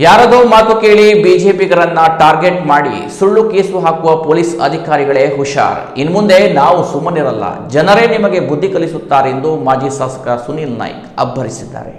ಯಾರದೋ ಮಾತು ಕೇಳಿ ಬಿಜೆಪಿಗರನ್ನ ಟಾರ್ಗೆಟ್ ಮಾಡಿ ಸುಳ್ಳು ಕೇಸು ಹಾಕುವ ಪೊಲೀಸ್ ಅಧಿಕಾರಿಗಳೇ ಹುಷಾರ್. ಇನ್ಮುಂದೆ ನಾವು ಸುಮ್ಮನಿರಲ್ಲ, ಜನರೇ ನಿಮಗೆ ಬುದ್ಧಿ ಕಲಿಸುತ್ತಾರೆಂದು ಮಾಜಿ ಶಾಸಕ ಸುನೀಲ್ ನಾಯ್ಕ್ ಅಬ್ಬರಿಸಿದ್ದಾರೆ.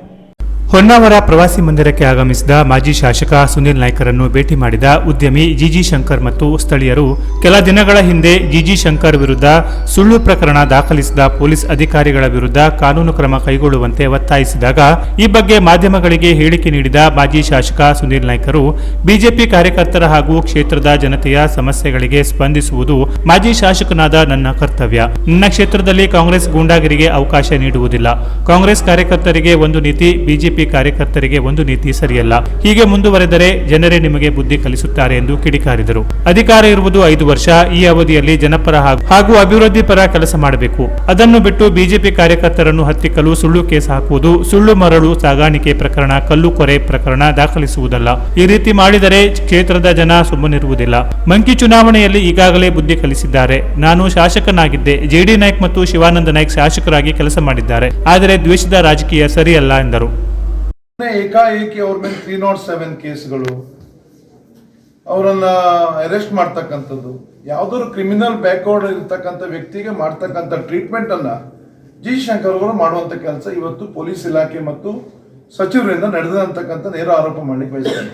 ಹೊನ್ನಾವರ ಪ್ರವಾಸಿ ಮಂದಿರಕ್ಕೆ ಆಗಮಿಸಿದ ಮಾಜಿ ಶಾಸಕ ಸುನೀಲ್ ನಾಯ್ಕರನ್ನು ಭೇಟಿ ಮಾಡಿದ ಉದ್ಯಮಿ ಜಿಜಿ ಶಂಕರ್ ಮತ್ತು ಸ್ಥಳೀಯರು ಕೆಲ ದಿನಗಳ ಹಿಂದೆ ಜಿಜಿ ಶಂಕರ್ ವಿರುದ್ಧ ಸುಳ್ಳು ಪ್ರಕರಣ ದಾಖಲಿಸಿದ ಪೊಲೀಸ್ ಅಧಿಕಾರಿಗಳ ವಿರುದ್ಧ ಕಾನೂನು ಕ್ರಮ ಕೈಗೊಳ್ಳುವಂತೆ ಒತ್ತಾಯಿಸಿದಾಗ ಈ ಬಗ್ಗೆ ಮಾಧ್ಯಮಗಳಿಗೆ ಹೇಳಿಕೆ ನೀಡಿದ ಮಾಜಿ ಶಾಸಕ ಸುನೀಲ್ ನಾಯ್ಕರು ಬಿಜೆಪಿ ಕಾರ್ಯಕರ್ತರ ಹಾಗೂ ಕ್ಷೇತ್ರದ ಜನತೆಯ ಸಮಸ್ಯೆಗಳಿಗೆ ಸ್ಪಂದಿಸುವುದು ಮಾಜಿ ಶಾಸಕನಾದ ನನ್ನ ಕರ್ತವ್ಯ. ನನ್ನ ಕ್ಷೇತ್ರದಲ್ಲಿ ಕಾಂಗ್ರೆಸ್ ಗೂಂಡಾಗಿರಿಗೆ ಅವಕಾಶ ನೀಡುವುದಿಲ್ಲ. ಕಾಂಗ್ರೆಸ್ ಕಾರ್ಯಕರ್ತರಿಗೆ ಒಂದು ನೀತಿ, ಬಿಜೆಪಿ ಕಾರ್ಯಕರ್ತರಿಗೆ ಒಂದು ನೀತಿ ಸರಿಯಲ್ಲ. ಹೀಗೆ ಮುಂದುವರೆದರೆ ಜನರೇ ನಿಮಗೆ ಬುದ್ಧಿ ಕಲಿಸುತ್ತಾರೆ ಎಂದು ಕಿಡಿಕಾರಿದರು. ಅಧಿಕಾರ ಇರುವುದು 5 ವರ್ಷ. ಈ ಅವಧಿಯಲ್ಲಿ ಜನಪರ ಹಾಗೂ ಅಭಿವೃದ್ಧಿ ಪರ ಕೆಲಸ ಮಾಡಬೇಕು. ಅದನ್ನು ಬಿಟ್ಟು ಬಿಜೆಪಿ ಕಾರ್ಯಕರ್ತರನ್ನು ಹತ್ತಿಕ್ಕಲು ಸುಳ್ಳು ಕೇಸ್ ಹಾಕುವುದು, ಸುಳ್ಳು ಮರಳು ಸಾಗಾಣಿಕೆ ಪ್ರಕರಣ, ಕಲ್ಲು ಕೊರೆ ಪ್ರಕರಣ ದಾಖಲಿಸುವುದಲ್ಲ. ಈ ರೀತಿ ಮಾಡಿದರೆ ಕ್ಷೇತ್ರದ ಜನ ಸುಮ್ಮನಿರುವುದಿಲ್ಲ. ಮಂಕಿ ಚುನಾವಣೆಯಲ್ಲಿ ಈಗಾಗಲೇ ಬುದ್ಧಿ ಕಲಿಸಿದ್ದಾರೆ. ನಾನು ಶಾಸಕನಾಗಿದ್ದೆ. ಜೆಡಿ ನಾಯ್ಕ್ ಮತ್ತು ಶಿವಾನಂದ ನಾಯ್ಕ್ ಶಾಸಕರಾಗಿ ಕೆಲಸ ಮಾಡಿದ್ದಾರೆ. ಆದರೆ ದ್ವೇಷದ ರಾಜಕೀಯ ಸರಿಯಲ್ಲ ಎಂದರು. ಏಕಾಏಕಿ ಅವ್ರ ಮೇಲೆ 307 ಕೇಸ್ಗಳು, ಅವರನ್ನ ಅರೆಸ್ಟ್ ಮಾಡ್ತಕ್ಕಂಥದ್ದು, ಯಾವ್ದಾದ್ರು ಕ್ರಿಮಿನಲ್ ಬ್ಯಾಕ್ವರ್ಡ್ ಇರ್ತಕ್ಕಂಥ ವ್ಯಕ್ತಿಗೆ ಮಾಡ್ತಕ್ಕಂಥ ಟ್ರೀಟ್ಮೆಂಟ್ ಅನ್ನ ಜಿ ಶಂಕರ್ ಅವರು ಮಾಡುವಂತ ಕೆಲಸ ಇವತ್ತು ಪೊಲೀಸ್ ಇಲಾಖೆ ಮತ್ತು ಸಚಿವರಿಂದ ನಡೆದಂತಕ್ಕಂಥ ನೇರ ಆರೋಪ ಮಾಡ್ಲಿಕ್ಕೆ ಬಯಸ್ತಾರೆ.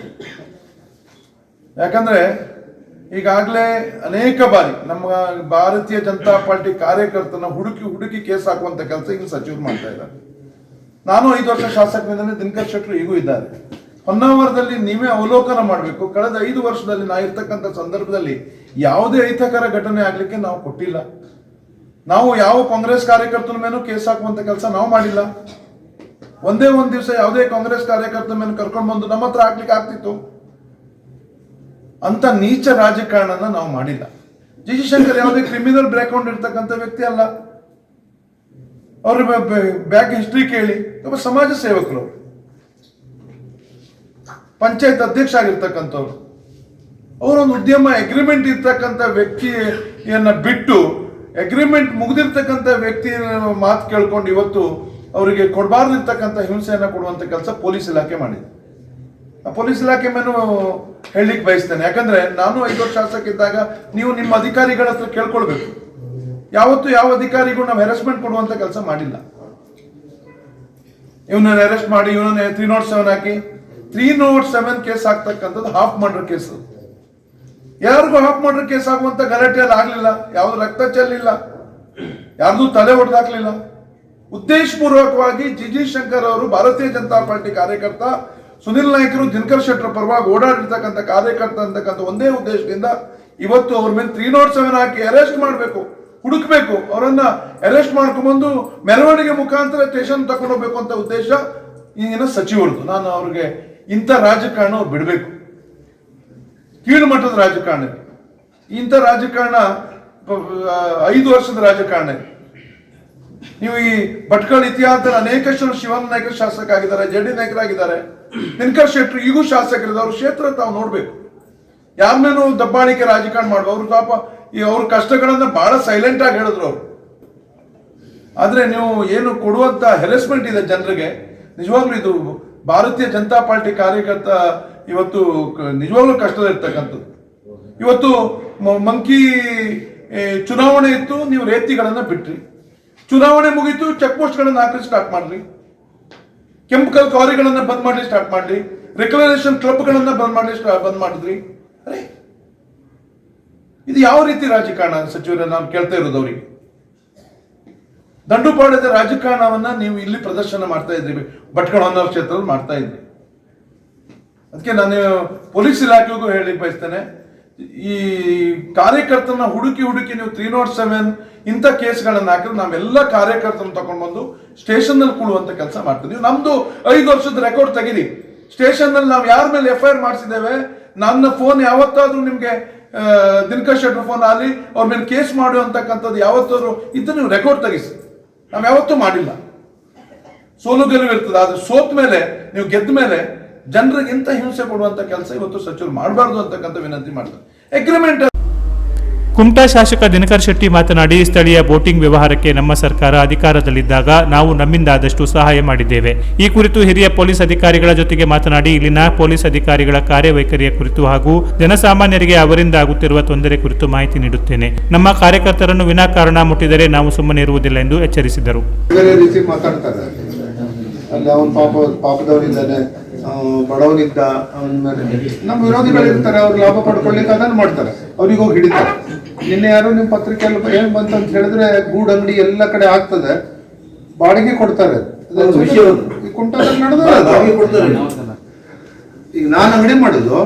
ಯಾಕಂದ್ರೆ ಈಗಾಗಲೇ ಅನೇಕ ಬಾರಿ ನಮ್ಮ ಭಾರತೀಯ ಜನತಾ ಪಾರ್ಟಿ ಕಾರ್ಯಕರ್ತನ ಹುಡುಕಿ ಕೇಸ್ ಹಾಕುವಂತ ಕೆಲಸ ಈಗ ಸಚಿವರು ಮಾಡ್ತಾ ಇದ್ದಾರೆ. ನಾನು 5 ವರ್ಷ ಶಾಸಕನಿಂದಲೇ ದಿನಕರ್ ಶೆಟ್ಟರು ಈಗೂ ಇದ್ದಾರೆ. ಹೊನ್ನಾವರದಲ್ಲಿ ನೀವೇ ಅವಲೋಕನ ಮಾಡಬೇಕು. ಕಳೆದ 5 ವರ್ಷದಲ್ಲಿ ನಾ ಇರ್ತಕ್ಕಂಥ ಸಂದರ್ಭದಲ್ಲಿ ಯಾವುದೇ ಅಹಿತಕರ ಘಟನೆ ಆಗ್ಲಿಕ್ಕೆ ನಾವು ಕೊಟ್ಟಿಲ್ಲ. ನಾವು ಯಾವ ಕಾಂಗ್ರೆಸ್ ಕಾರ್ಯಕರ್ತನ ಮೇಲೂ ಕೇಸ್ ಹಾಕುವಂತ ಕೆಲಸ ನಾವು ಮಾಡಿಲ್ಲ. ಒಂದೇ ಒಂದು ದಿವಸ ಯಾವುದೇ ಕಾಂಗ್ರೆಸ್ ಕಾರ್ಯಕರ್ತನ ಮೇಲೆ ಕರ್ಕೊಂಡು ಬಂದು ನಮ್ಮ ಹತ್ರ ಹಾಕ್ಲಿಕ್ಕೆ ಆಗ್ತಿತ್ತು. ಅಂತ ನೀಚ ರಾಜಕಾರಣನ ನಾವು ಮಾಡಿಲ್ಲ. ಜಿ ಶಂಕರ್ ಯಾವುದೇ ಕ್ರಿಮಿನಲ್ ಬ್ಯಾಕ್ಗ್ರೌಂಡ್ ಇರ್ತಕ್ಕಂಥ ವ್ಯಕ್ತಿ ಅಲ್ಲ. ಅವ್ರ ಬ್ಯಾಕ್ ಹಿಸ್ಟ್ರಿ ಕೇಳಿ, ಒಬ್ಬ ಸಮಾಜ ಸೇವಕರು, ಪಂಚಾಯತ್ ಅಧ್ಯಕ್ಷ ಆಗಿರ್ತಕ್ಕಂಥವ್ರು, ಅವರೊಂದು ಉದ್ಯಮ ಅಗ್ರಿಮೆಂಟ್ ಇರ್ತಕ್ಕಂಥ ವ್ಯಕ್ತಿಯನ್ನ ಬಿಟ್ಟು ಅಗ್ರಿಮೆಂಟ್ ಮುಗಿದಿರ್ತಕ್ಕಂಥ ವ್ಯಕ್ತಿ ಮಾತು ಕೇಳ್ಕೊಂಡು ಇವತ್ತು ಅವರಿಗೆ ಕೊಡಬಾರ್ದಿರ್ತಕ್ಕಂಥ ಹಿಂಸೆಯನ್ನ ಕೊಡುವಂತ ಕೆಲಸ ಪೊಲೀಸ್ ಇಲಾಖೆ ಮಾಡಿದೆ. ಆ ಪೊಲೀಸ್ ಇಲಾಖೆ ಮೇಲೂ ಹೇಳಲಿಕ್ಕೆ ಬಯಸ್ತೇನೆ. ಯಾಕಂದ್ರೆ ನಾನು 5 ವರ್ಷ ಶಾಸಕ ಇದ್ದಾಗ ನೀವು ನಿಮ್ಮ ಅಧಿಕಾರಿಗಳ ಹತ್ರ ಕೇಳ್ಕೊಳ್ಬೇಕು. ಯಾವತ್ತು ಯಾವ ಅಧಿಕಾರಿಗೂ ನಾವು ಹೆರಾಸ್ಮೆಂಟ್ ಕೊಡುವಂತ ಕೆಲಸ ಮಾಡಿಲ್ಲ. ಇವನನ್ನ ಅರೆಸ್ಟ್ ಮಾಡಿ ಇವನನ್ನ 307 ಹಾಕಿ 307 ಕೇಸ್ ಹಾಕ್ತಕ್ಕಂಥದ್ದು ಹಾಫ್ ಮರ್ಡರ್ ಕೇಸ್. ಯಾರಿಗೂ ಹಾಫ್ ಮರ್ಡರ್ ಕೇಸ್ ಆಗುವಂತ ಗಲಾಟೆಯಲ್ಲಿ ಆಗ್ಲಿಲ್ಲ. ಯಾವ್ದು ರಕ್ತ ಚೆಲ್ಲಿಲ್ಲ, ಯಾರ್ದು ತಲೆ ಹೊಡೆದಾಕ್ಲಿಲ್ಲ. ಉದ್ದೇಶಪೂರ್ವಕವಾಗಿ ಜಿ ಶಂಕರ್ ಅವರು ಭಾರತೀಯ ಜನತಾ ಪಾರ್ಟಿ ಕಾರ್ಯಕರ್ತ, ಸುನಿಲ್ ನಾಯ್ಕರು ದಿನಕರ್ ಶೆಟ್ಟರ್ ಪರವಾಗಿ ಓಡಾಡಿರ್ತಕ್ಕಂಥ ಕಾರ್ಯಕರ್ತ ಅಂತಕ್ಕಂಥ ಒಂದೇ ಉದ್ದೇಶದಿಂದ ಇವತ್ತು ಅವ್ರ ಮೇಲೆ 307 ಹಾಕಿ ಅರೆಸ್ಟ್ ಮಾಡಬೇಕು, ಹುಡುಕ್ಬೇಕು, ಅವರನ್ನ ಅರೆಸ್ಟ್ ಮಾಡ್ಕೊಂಡ್ಬಂದು ಮೆರವಣಿಗೆ ಮುಖಾಂತರ ಸ್ಟೇಷನ್ ತಗೊಂಡು ಹೋಗ್ಬೇಕು ಅಂತ ಉದ್ದೇಶ ಈಗಿನ ಸಚಿವರದು. ನಾನು ಅವ್ರಿಗೆ ಇಂಥ ರಾಜಕಾರಣ ಅವ್ರು ಬಿಡಬೇಕು. ಕೀಳು ಮಟ್ಟದ ರಾಜಕಾರಣ, ಇಂಥ ರಾಜಕಾರಣ 5 ವರ್ಷದ ರಾಜಕಾರಣ. ನೀವು ಈ ಭಟ್ಕಳ ಇತಿಹಾಸದಲ್ಲಿ ಅನೇಕಷ್ಟು ಶಿವಾನಂದ ನಾಯ್ಕ ಶಾಸಕ ಆಗಿದ್ದಾರೆ, ಜೆಡಿ ನಾಯಕರಾಗಿದ್ದಾರೆ, ದಿನಕರ್ ಶೆಟ್ಟರು ಈಗೂ ಶಾಸಕರಿದ್ದಾರೆ. ಅವ್ರ ಕ್ಷೇತ್ರ ತಾವು ನೋಡ್ಬೇಕು. ಯಾರ ಮೇಲೂ ದಬ್ಬಾಳಿಕೆ ರಾಜಕಾರಣ ಮಾಡುವ ಅವರು ಪಾಪ ಅವ್ರ ಕಷ್ಟಗಳನ್ನ ಬಹಳ ಸೈಲೆಂಟ್ ಆಗಿ ಹೇಳಿದ್ರು ಅವರು. ಆದ್ರೆ ನೀವು ಏನು ಕೊಡುವಂತ ಹೆರಾಸ್ಮೆಂಟ್ ಇದೆ ಜನರಿಗೆ, ನಿಜವಾಗ್ಲೂ ಇದು ಭಾರತೀಯ ಜನತಾ ಪಾರ್ಟಿ ಕಾರ್ಯಕರ್ತ ಇವತ್ತು ನಿಜವಾಗ್ಲೂ ಕಷ್ಟದ ಇರ್ತಕ್ಕಂಥದ್ದು. ಇವತ್ತು ಮಂಕಿ ಚುನಾವಣೆ ಇತ್ತು, ನೀವು ರೇತಿಗಳನ್ನ ಬಿಟ್ರಿ. ಚುನಾವಣೆ ಮುಗೀತು, ಚೆಕ್ ಪೋಸ್ಟ್ ಗಳನ್ನ ಹಾಕಿ ಸ್ಟಾರ್ಟ್ ಮಾಡ್ರಿ, ಕೆಂಪು ಕಾರಿಗಳನ್ನ ಬಂದ್ ಮಾಡ್ಲಿ ಸ್ಟಾರ್ಟ್ ಮಾಡ್ಲಿ, ರೆಕ್ಲರೇಷನ್ ಕ್ಲಬ್ ಗಳನ್ನ ಬಂದ್ ಮಾಡಿದ್ರಿ. ಅರೆ ಇದು ಯಾವ ರೀತಿ ರಾಜಕಾರಣ ಸಚಿವರೇ? ನಾನು ಕೇಳ್ತಾ ಇರೋದು ಅವರಿಗೆ. ದಂಡುಪಾಳ್ಯದ ರಾಜಕಾರಣವನ್ನ ನೀವು ಇಲ್ಲಿ ಪ್ರದರ್ಶನ ಮಾಡ್ತಾ ಇದ್ರಿ, ಭಟ್ಕಳ ಹೊನ್ನಾವರ ಕ್ಷೇತ್ರದಲ್ಲಿ ಮಾಡ್ತಾ ಇದ್ರಿ. ಅದಕ್ಕೆ ನಾನು ಪೊಲೀಸ್ ಇಲಾಖೆಗೂ ಹೇಳಿ ಬಯಸ್ತೇನೆ, ಈ ಕಾರ್ಯಕರ್ತನ ಹುಡುಕಿ ನೀವು 307 ಇಂಥ ಕೇಸ್ಗಳನ್ನ ಹಾಕಿದ್ರೆ ನಾವೆಲ್ಲ ಕಾರ್ಯಕರ್ತರನ್ನ ತಗೊಂಡು ಬಂದು ಸ್ಟೇಷನ್ ನಲ್ಲಿ ಕೂಡುವಂತ ಕೆಲಸ ಮಾಡ್ತೀವಿ. ನಮ್ದು 5 ವರ್ಷದ ರೆಕಾರ್ಡ್ ತೆಗೀರಿ. ಸ್ಟೇಷನ್ ನಲ್ಲಿ ನಾವು ಯಾರ ಮೇಲೆ FIR ಮಾಡಿಸಿದ್ದೇವೆ, ನನ್ನ ಫೋನ್ ಯಾವತ್ತಾದ್ರೂ ನಿಮ್ಗೆ ದಿನಕರ್ ಶೆಟ್ಟರ್ ಫೋನ್ ಆಗಲಿ ಅವ್ರ ಮೇಲೆ ಕೇಸ್ ಮಾಡುವಂತಕ್ಕಂಥದ್ದು ಯಾವತ್ತಾದ್ರು ಇದ್ದು ನೀವು ರೆಕಾರ್ಡ್ ತೆಗಿಸಿ. ನಾವು ಯಾವತ್ತೂ ಮಾಡಿಲ್ಲ. ಸೋಲು ಗೆಲುವು ಇರ್ತದೆ, ಆದ್ರೆ ಸೋತ್ ಮೇಲೆ ನೀವು ಗೆದ್ದ ಮೇಲೆ ಜನರಿಗೆ ಇಂಥ ಹಿಂಸೆ ಕೊಡುವಂತ ಕೆಲಸ ಇವತ್ತು ಸಚಿವರು ಮಾಡಬಾರ್ದು ಅಂತಕ್ಕಂಥ ವಿನಂತಿ ಮಾಡ್ತಾರೆ. ಅಗ್ರಿಮೆಂಟ್ ಕುಮಟಾ ಶಾಸಕ ದಿನಕರ್ ಶೆಟ್ಟಿ ಮಾತನಾಡಿ, ಸ್ಥಳೀಯ ಬೋಟಿಂಗ್ ವ್ಯವಹಾರಕ್ಕೆ ನಮ್ಮ ಸರ್ಕಾರ ಅಧಿಕಾರದಲ್ಲಿದ್ದಾಗ ನಾವು ನಮ್ಮಿಂದಾದಷ್ಟು ಸಹಾಯ ಮಾಡಿದ್ದೇವೆ. ಈ ಕುರಿತು ಹಿರಿಯ ಪೊಲೀಸ್ ಅಧಿಕಾರಿಗಳ ಜೊತೆಗೆ ಮಾತನಾಡಿ, ಇಲ್ಲಿನ ಪೊಲೀಸ್ ಅಧಿಕಾರಿಗಳ ಕಾರ್ಯವೈಖರಿಯ ಕುರಿತು ಹಾಗೂ ಜನಸಾಮಾನ್ಯರಿಗೆ ಅವರಿಂದ ಆಗುತ್ತಿರುವ ತೊಂದರೆ ಕುರಿತು ಮಾಹಿತಿ ನೀಡುತ್ತೇನೆ. ನಮ್ಮ ಕಾರ್ಯಕರ್ತರನ್ನು ವಿನಾಕಾರಣ ಮುಟ್ಟಿದರೆ ನಾವು ಸುಮ್ಮನೆ ಇರುವುದಿಲ್ಲ ಎಂದು ಎಚ್ಚರಿಸಿದರು. ಬೇರೆ ರೀತಿ ಮಾತಾಡ್ತಾರೆ. ಅಲ್ಲಿ ಅವನ್ ಪಾಪದವನಿದ್ದಾನೆ, ಬಡವನಿದ್ದ, ಅವನ ಮೇಲೆ ನಮ್ಮ ವಿರೋಧಿಗಳಿರ್ತಾರೆ, ಅವ್ರು ಲಾಭ ಪಡ್ಕೊಳ್ಳಿಕ್ಕೆ ಅದನ್ನು ಮಾಡ್ತಾರೆ, ಅವ್ರಿಗೆ ಹೋಗಿ ಹಿಡಿತಾರೆ. ನಿನ್ನೆ ಯಾರು ನಿಮ್ಮ ಪತ್ರಿಕೆಯಲ್ಲಿ ಏನ್ ಬಂತಂತ ಹೇಳಿದ್ರೆ, ಗೂಡಂಗಡಿ ಎಲ್ಲ ಕಡೆ ಆಗ್ತದೆ, ಬಾಡಿಗೆ ಕೊಡ್ತಾರೆ. ಈ ಕುಂಟದಲ್ಲಿ ನಡೆದ ಈಗ ನಾನು ಅಂಗಡಿ ಮಾಡುದು,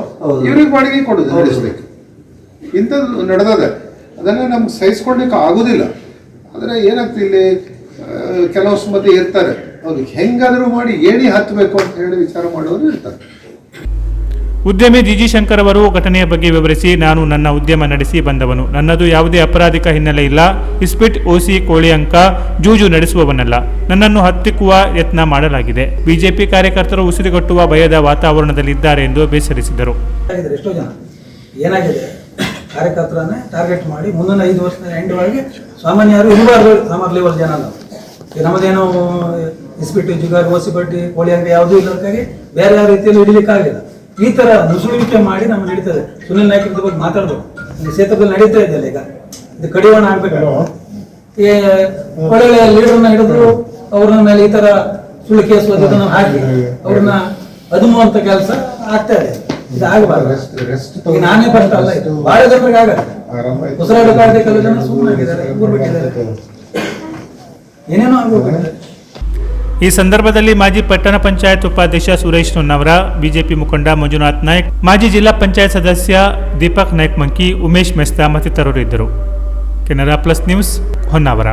ಇವ್ರಿಗೆ ಬಾಡಿಗೆ ಕೊಡುದು ನಡೆಸ್ಲಿಕ್ಕೆ, ಇಂಥದ್ದು ನಡೆದದೆ. ಅದನ್ನ ನಮ್ಗೆ ಸಹಿಸ್ಕೊಳ್ಲಿಕ್ಕೆ ಆಗುದಿಲ್ಲ. ಆದ್ರೆ ಏನಾಗ್ತದೆ, ಇಲ್ಲಿ ಕೆಲವು ಮಂದಿ ಇರ್ತಾರೆ, ಅವ್ರಿಗೆ ಹೆಂಗಾದ್ರೂ ಮಾಡಿ ಏಣಿ ಹತ್ತಬೇಕು ಅಂತ ಹೇಳಿ ವಿಚಾರ ಮಾಡೋರು ಇರ್ತಾರೆ. ಉದ್ಯಮಿ ಜಿಜಿ ಶಂಕರ್ ಅವರು ಘಟನೆಯ ಬಗ್ಗೆ ವಿವರಿಸಿ, ನಾನು ನನ್ನ ಉದ್ಯಮ ನಡೆಸಿ ಬಂದವನು. ನನ್ನದು ಯಾವುದೇ ಅಪರಾಧಿಕ ಹಿನ್ನೆಲೆ ಇಲ್ಲ. ಇಸ್ಪಿಟ್, ಓಸಿ, ಕೋಳಿ ಅಂಕ, ಜೂಜು ನಡೆಸುವವನಲ್ಲ. ನನ್ನನ್ನು ಹತ್ತಿಕ್ಕುವ ಯತ್ನ ಮಾಡಲಾಗಿದೆ. ಬಿಜೆಪಿ ಕಾರ್ಯಕರ್ತರು ಉಸಿರುಗಟ್ಟುವ ಭಯದ ವಾತಾವರಣದಲ್ಲಿದ್ದಾರೆ ಎಂದು ಬೇಸರಿಸಿದರು. ಎಷ್ಟೋ ಜನ ಏನಾಗಿದೆ, ಕಾರ್ಯಕರ್ತರನ್ನೇ ಟಾರ್ಗೆಟ್ ಮಾಡಿ ಮುಂದಿನ 5 ವರ್ಷದ ಎಂಡ್ ಒಳಗೆ ಸಾಮಾನ್ಯ ಯಾರು ಇರಬಾರ್ದು. ಸಾಮಾನ್ಯ ಲೆವೆಲ್ ಜನ ನಾವು ನಮ್ಮದೇನೋ ಇಸ್ಬಿಟ್ಟು, ಜುಗಾರ್, ಓಸಿ ಬಡ್ಡಿ, ಕೋಳಿ ಅಂಗಡಿ ಯಾವುದೂ ಇಲ್ಲದಕ್ಕಾಗಿ ಬೇರೆ ಯಾವ ರೀತಿಯಲ್ಲಿ ಹಿಡಿಲಿಕ್ಕಾಗಿಲ್ಲ. ಈ ತರ ನುಸುಳುವಿಕೆ ಮಾಡಿ ನಮ್ಗೆ ನಡೀತದೆ. ಸುನಿಲ್ ನಾಯ್ಕರ ಬಗ್ಗೆ ಮಾತಾಡ್ಬೋದು. ಇಲ್ಲಿ ಕ್ಷೇತ್ರದಲ್ಲಿ ನಡೀತಾ ಇದೆಯಲ್ಲ, ಈಗ ಇದು ಕಡಿವಾಣ ಆಗ್ಬೇಕು. ಒಳ್ಳೆ ಲೀಡರ್ನ ಹಿಡಿದ್ರು, ಅವ್ರ ಮೇಲೆ ಈ ತರ ಸುಳ್ಳು ಕೇಸು ಅದನ್ನು ಹಾಕಿ ಅವ್ರನ್ನ ಅದುಮುವಂತ ಕೆಲಸ ಆಗ್ತಾ ಇದೆ. ಇದು ಆಗಬಾರ್ದು. ಈಗ ನಾನೇ ಫಸ್ಟ್ ಅಲ್ಲ, ಇದು ಬಹಳ ಜನರಿಗೆ ಆಗತ್ತೆ. ಉಸಿರಾಡಕ್ಕಾಗದೆ ಕೆಲವು ಜನ ಸುಮ್ಮನಾಗಿದ್ದಾರೆ, ಊರು ಬಿಟ್ಟಿದ್ದಾರೆ, ಏನೇನೋ ಆಗ್ಬೋದು. ಈ ಸಂದರ್ಭದಲ್ಲಿ ಮಾಜಿ ಪಟ್ಟಣ ಪಂಚಾಯತ್ ಉಪಾಧ್ಯಕ್ಷ ಸುರೇಶ್ ಹೊನ್ನಾವರ, ಬಿಜೆಪಿ ಮುಖಂಡ ಮಂಜುನಾಥ್ ನಾಯ್ಕ್, ಮಾಜಿ ಜಿಲ್ಲಾ ಪಂಚಾಯತ್ ಸದಸ್ಯ ದೀಪಕ್ ನಾಯ್ಕ್ ಮಂಕಿ, ಉಮೇಶ್ ಮೆಸ್ತಾ ಮತ್ತಿತರರು ಇದ್ದರು. Canara plus news, Honnavar.